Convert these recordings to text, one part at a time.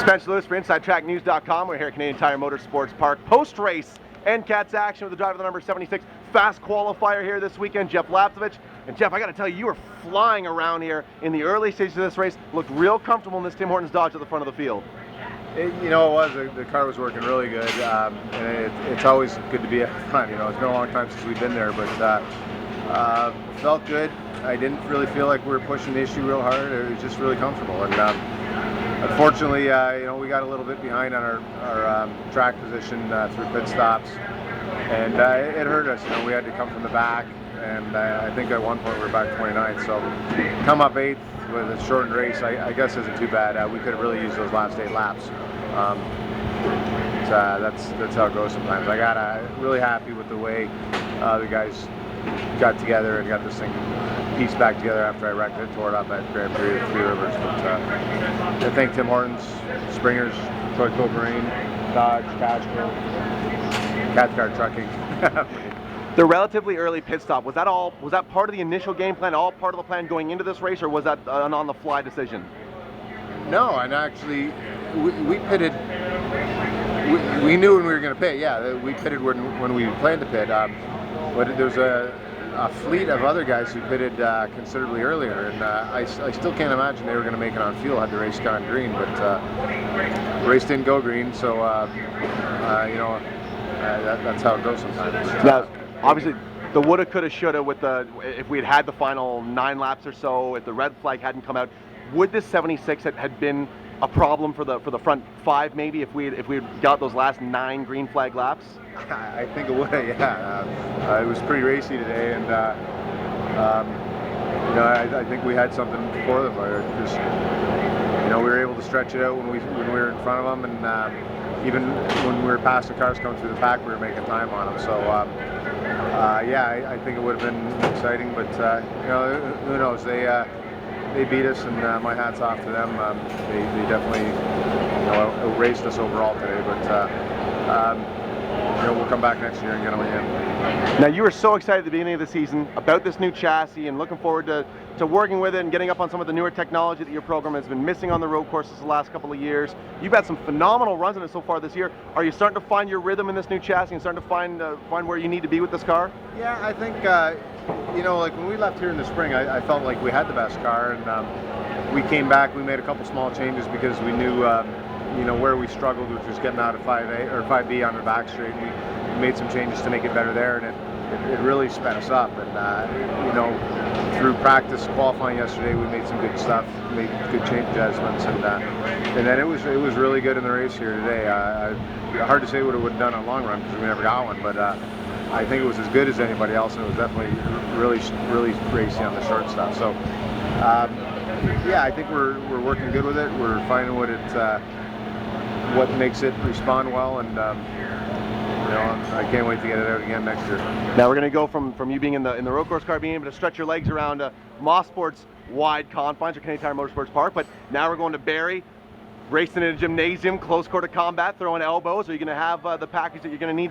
Spencer Lewis for InsideTrackNews.com. We're here at Canadian Tire Motorsports Park. Post-race NCATS action with the driver of the number 76 fast qualifier here this weekend, Jeff Lapcevich. And Jeff, I got to tell you, you were flying around here in the early stages of this race. Looked real comfortable in this Tim Hortons Dodge at the front of the field. The car was working really good, and it's always good to be at the front. It's been a long time since we've been there, but felt good. I didn't really feel like we were pushing the issue real hard. It was just really comfortable. And unfortunately, we got a little bit behind on our track position through pit stops, and it hurt us. We had to come from the back, and I think at one point we were back 29th. So come up 8th with a shortened race, I guess isn't too bad. We could have really used those last 8 laps. That's how it goes sometimes. I got really happy with the way the guys got together and got this thing pieced back together after I wrecked it, tore it up at Grand Prix at 3 Rivers. But I thank Tim Hortons, Springers, Troy Cobrain, Dodge, Castro, Cathcart Trucking. The relatively early pit stop, was that part of the initial game plan, all part of the plan going into this race, or was that an on-the-fly decision? No, and actually, we pitted. We knew when we were going to pit. Yeah, we pitted when we planned to pit. But there's a fleet of other guys who pitted considerably earlier, and I still can't imagine they were going to make it on fuel had the race gone green. But the race didn't go green, so that's how it goes sometimes. Now, obviously, the woulda, coulda, shoulda with if we had the final 9 laps or so, if the red flag hadn't come out, would this 76 had been a problem for the front 5 maybe if we had got those last 9 green flag laps? I think it would. Yeah, it was pretty racy today, and I think we had something for them. We were able to stretch it out when we were in front of them, and even when we were past the cars coming through the pack, we were making time on them. So I think it would have been exciting, but who knows? They beat us, and my hat's off to them. They definitely outraced us overall today, but we'll come back next year and get them again. Now, you were so excited at the beginning of the season about this new chassis and looking forward to working with it and getting up on some of the newer technology that your program has been missing on the road courses the last couple of years. You've had some phenomenal runs in it so far this year. Are you starting to find your rhythm in this new chassis and starting to find where you need to be with this car? Yeah, I think like when we left here in the spring, I felt like we had the best car, and we came back. We made a couple small changes because we knew where we struggled, which was getting out of 5A or 5B on the back straight. We made some changes to make it better there, and it really sped us up. And through practice qualifying yesterday, we made some good stuff, made good change adjustments, and then it was really good in the race here today. Hard to say what it would have done on long run because we never got one, but I think it was as good as anybody else, and it was definitely really racy on the short stuff. So I think we're working good with it. We're finding what makes it respond well, and I can't wait to get it out again next year. Now we're going to go from you being in the road course car, being able to stretch your legs around Moss Sports wide confines or Canadian Tire Motorsports Park, but now we're going to Barrie, racing in a gymnasium, close quarter combat, throwing elbows. Are you going to have the package that you're going to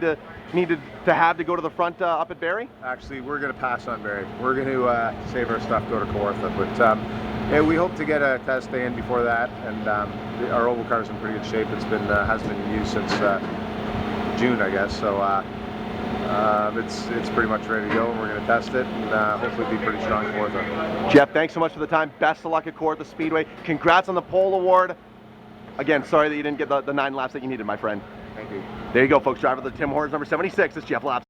need to have to go to the front up at Barrie? Actually, we're going to pass on Barrie. We're going to save our stuff, go to Kawartha, but we hope to get a test day in before that, and our oval car is in pretty good shape. It's been hasn't been in use since June, I guess. So it's pretty much ready to go, and we're going to test it and hopefully be pretty strong for it. Jeff, thanks so much for the time. Best of luck at Kawartha Speedway. Congrats on the pole award. Again, sorry that you didn't get the 9 laps that you needed, my friend. Thank you. There you go, folks. Driver of the Tim Hortons number 76. It's Jeff Lapcevich.